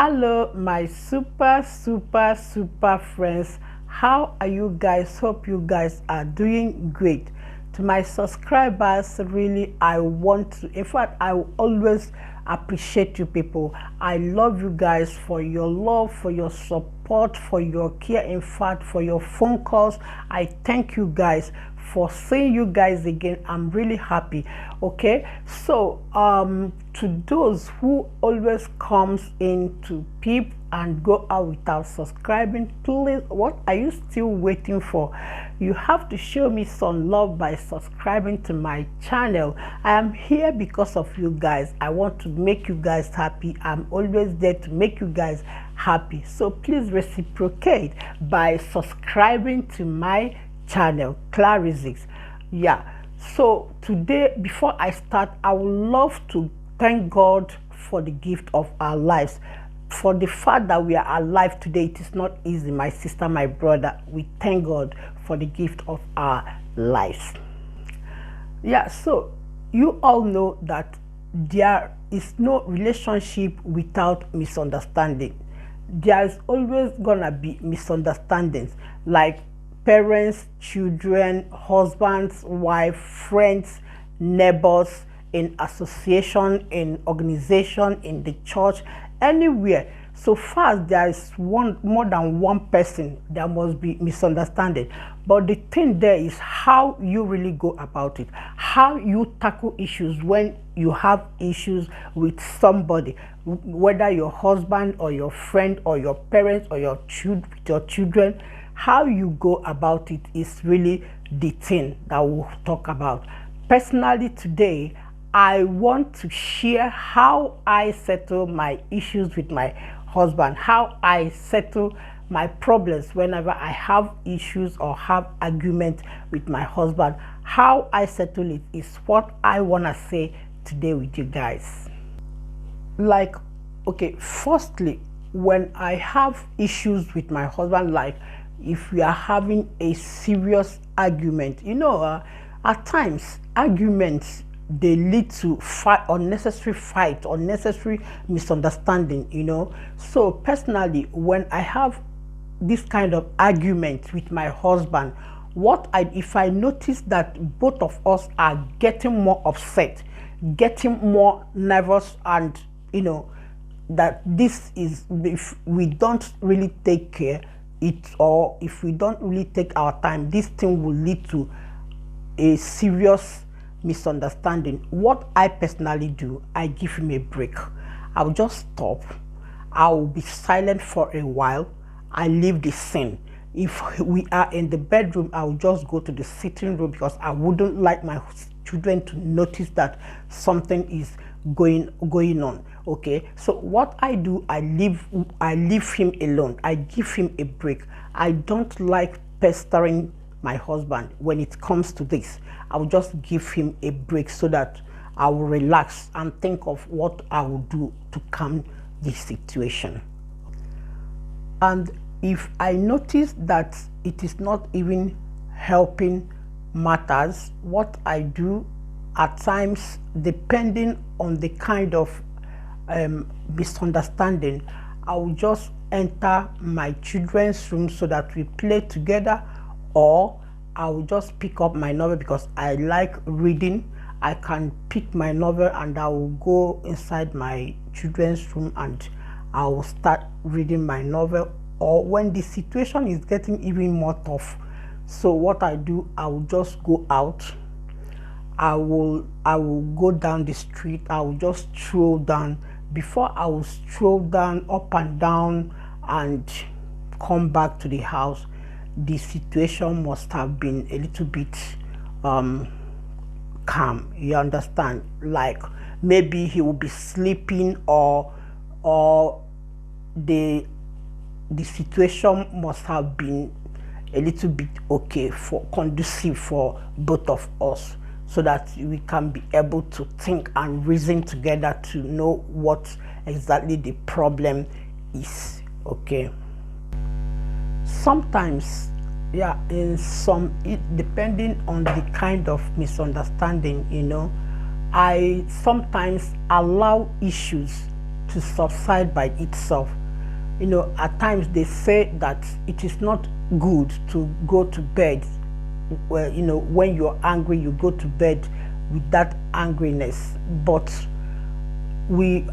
Hello my super friends, how are you guys? Hope you guys are doing great. To my subscribers, really I want to, in fact I will always appreciate you people. I love you guys for your love, for your support, for your care, in fact for your phone calls. I thank you guys for seeing you guys again. I'm really happy. Okay, so to those who always comes in to peep and go out without subscribing, please, what are you still waiting for? You have to show me some love by subscribing to my channel. I am here because of you guys. I want to make you guys happy. I'm always there to make you guys happy, so please reciprocate by subscribing to my channel, Clarisix. Yeah, so today, before I start, I would love to thank God for the gift of our lives, for the fact that we are alive today. It is not easy, my sister, my brother. We thank God for the gift of our lives. Yeah, so you all know that there is no relationship without misunderstanding. There is always gonna be misunderstandings, like parents, children, husbands, wife, friends, neighbors, in association, in organization, in the church, anywhere. So far as there is more than one person, there must be misunderstanding. But the thing there is how you really go about it, how you tackle issues when you have issues with somebody, whether your husband or your friend or your parents or your children. How you go about it is really the thing that we'll talk about. Personally today, I want to share how I settle my issues with my husband, how I settle my problems whenever I have issues or have argument with my husband. How I settle it is what I want to say today with you guys. Like, okay, firstly, when I have issues with my husband, like if we are having a serious argument, at times arguments, they lead to fight, unnecessary misunderstanding. So personally, when I have this kind of argument with my husband, if I notice that both of us are getting more upset, getting more nervous, and that this is, if we don't really take care it, or if we don't really take our time, this thing will lead to a serious misunderstanding. What I personally do, I give him a break. I'll just stop. I'll be silent for a while. I leave the scene. If we are in the bedroom, I'll just go to the sitting room, because I wouldn't like my children to notice that something is going on. Okay, so what I do, I leave him alone. I give him a break. I don't like pestering my husband when it comes to this. I'll just give him a break so that I will relax and think of what I will do to calm the situation. And if I notice that it is not even helping matters, what I do at times, depending on the kind of misunderstanding, I will just enter my children's room so that we play together, or I will just pick up my novel, because I like reading. I can pick my novel and I will go inside my children's room and I will start reading my novel. Or when the situation is getting even more tough, so what I do, I will just go out. I will go down the street. I will just stroll down. Before I will stroll down, up and down, and come back to the house, the situation must have been a little bit calm. You understand? Like maybe he will be sleeping, or the situation must have been a little bit okay, for conducive for both of us, so that we can be able to think and reason together to know what exactly the problem is. Okay, sometimes, yeah, depending on the kind of misunderstanding, I sometimes allow issues to subside by itself. You know, at times they say that it is not good to go to bed, well, you know, when you're angry, you go to bed with that angriness. But we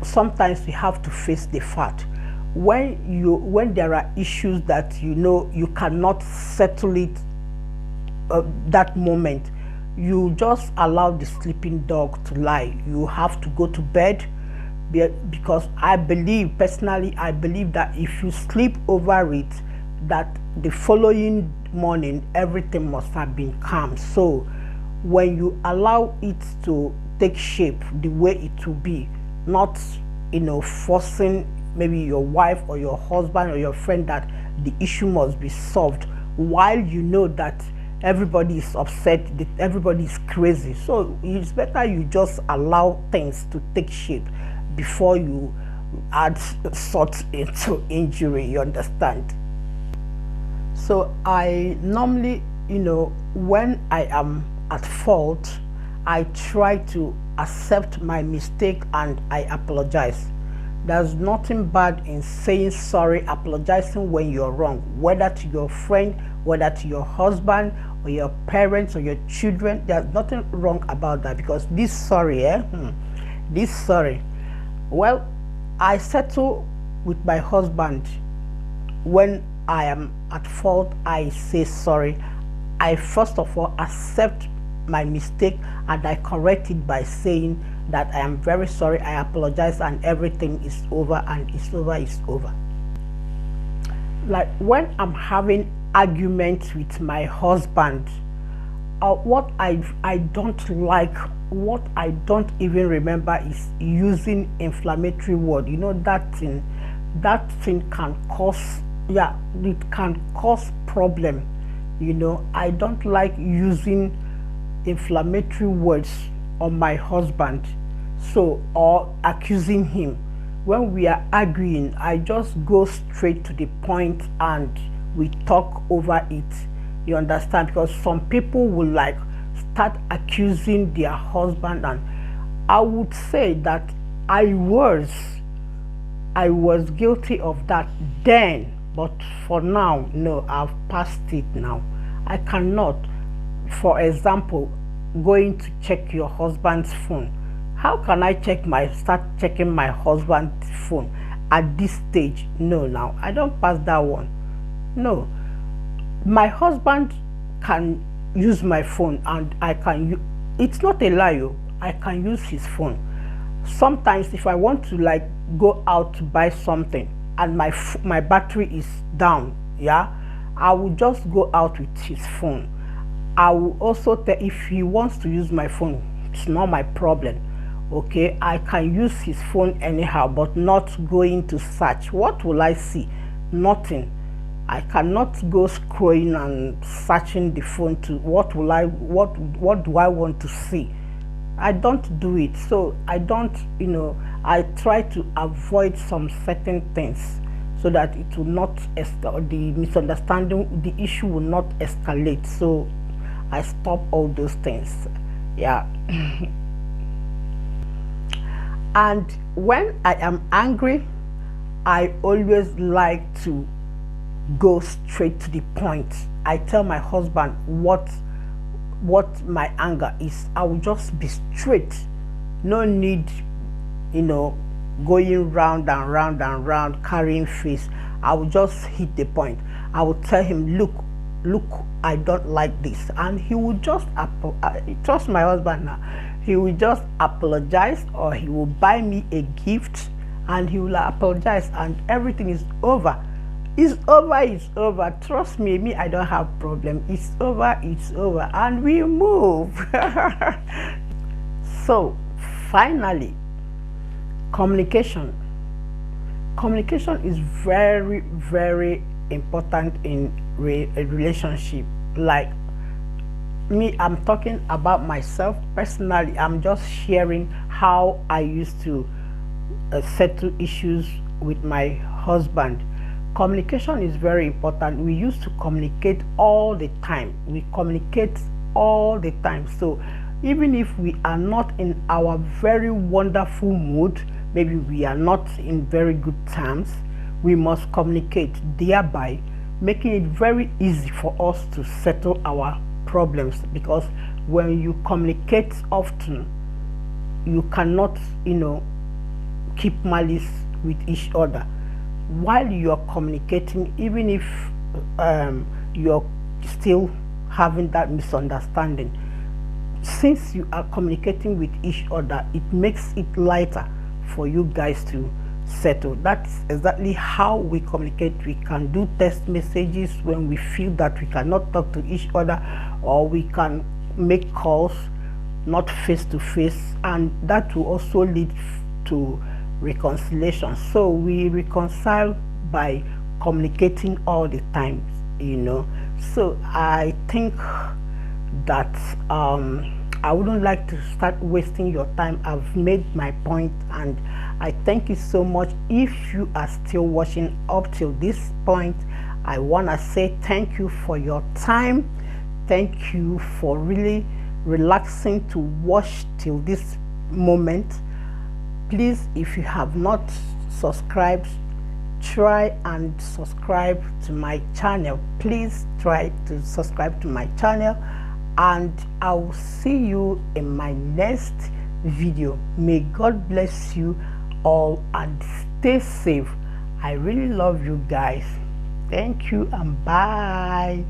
sometimes we have to face the fact when there are issues that you know you cannot settle it that moment, you just allow the sleeping dog to lie. You have to go to bed, because I believe, personally, I believe that if you sleep over it, that the following morning everything must have been calm. So when you allow it to take shape the way it will be, not, you know, forcing maybe your wife or your husband or your friend that the issue must be solved, while you know that everybody is upset, that everybody is crazy. So it's better you just allow things to take shape before you add salt into injury, you understand? So I normally, you know, when I am at fault, I try to accept my mistake and I apologize. There's nothing bad in saying sorry, apologizing when you're wrong, whether to your friend, whether to your husband or your parents or your children. There's nothing wrong about that, because this sorry, this sorry, well, I settle with my husband. When I am at fault, I say sorry. I first of all accept my mistake and I correct it by saying that I am very sorry, I apologize, and everything is over, and it's over. Like when I'm having arguments with my husband, what I don't like, what I don't even remember is using inflammatory word. You know, that thing can cause, yeah, it can cause problem. You know, I don't like using inflammatory words on my husband, so, or accusing him. When we are arguing, I just go straight to the point and we talk over it, you understand? Because some people will like start accusing their husband, and I would say that I was guilty of that then, but for now, no, I've passed it now. I cannot, for example, going to check your husband's phone. How can I start checking my husband's phone at this stage? No, now I don't pass that one. No, my husband can use my phone and I can it's not a lie, I can use his phone. Sometimes if I want to like go out to buy something and my battery is down, yeah, I will just go out with his phone. I will also tell, if he wants to use my phone, it's not my problem. Okay, I can use his phone anyhow, but not going to search. What will I see? Nothing. I cannot go scrolling and searching the phone to what do I want to see? I don't do it. So I don't, you know, I try to avoid some certain things so that it will not, the misunderstanding, the issue will not escalate. So I stop all those things. Yeah. And when I am angry, I always like to go straight to the point. I tell my husband what my anger is. I will just be straight. No need, you know, going round and round and round, carrying face. I will just hit the point. I will tell him, look, I don't like this, and he will just trust my husband now. He will just apologize, or he will buy me a gift and he will apologize, and everything is over. It's over. Trust me, I don't have problem. It's over, and we move. So finally, communication is very, very important in a relationship. Like me, I'm talking about myself personally. I'm just sharing how I used to settle issues with my husband. Communication is very important. We used to communicate all the time. We communicate all the time. So even if we are not in our very wonderful mood, maybe we are not in very good terms, we must communicate, thereby making it very easy for us to settle our problems. Because when you communicate often, you cannot, keep malice with each other. While you're communicating, even if you're still having that misunderstanding, since you are communicating with each other, it makes it lighter for you guys to settle. That's exactly how we communicate. We can do text messages when we feel that we cannot talk to each other, or we can make calls, not face to face, and that will also lead to reconciliation. So we reconcile by communicating all the time. So I think that I wouldn't like to start wasting your time. I've made my point, and I thank you so much. If you are still watching up till this point, I want to say thank you for your time. Thank you for really relaxing to watch till this moment. Please, if you have not subscribed, try and subscribe to my channel. Please try to subscribe to my channel, and I will see you in my next video. May God bless you all and stay safe. I really love you guys. Thank you and bye.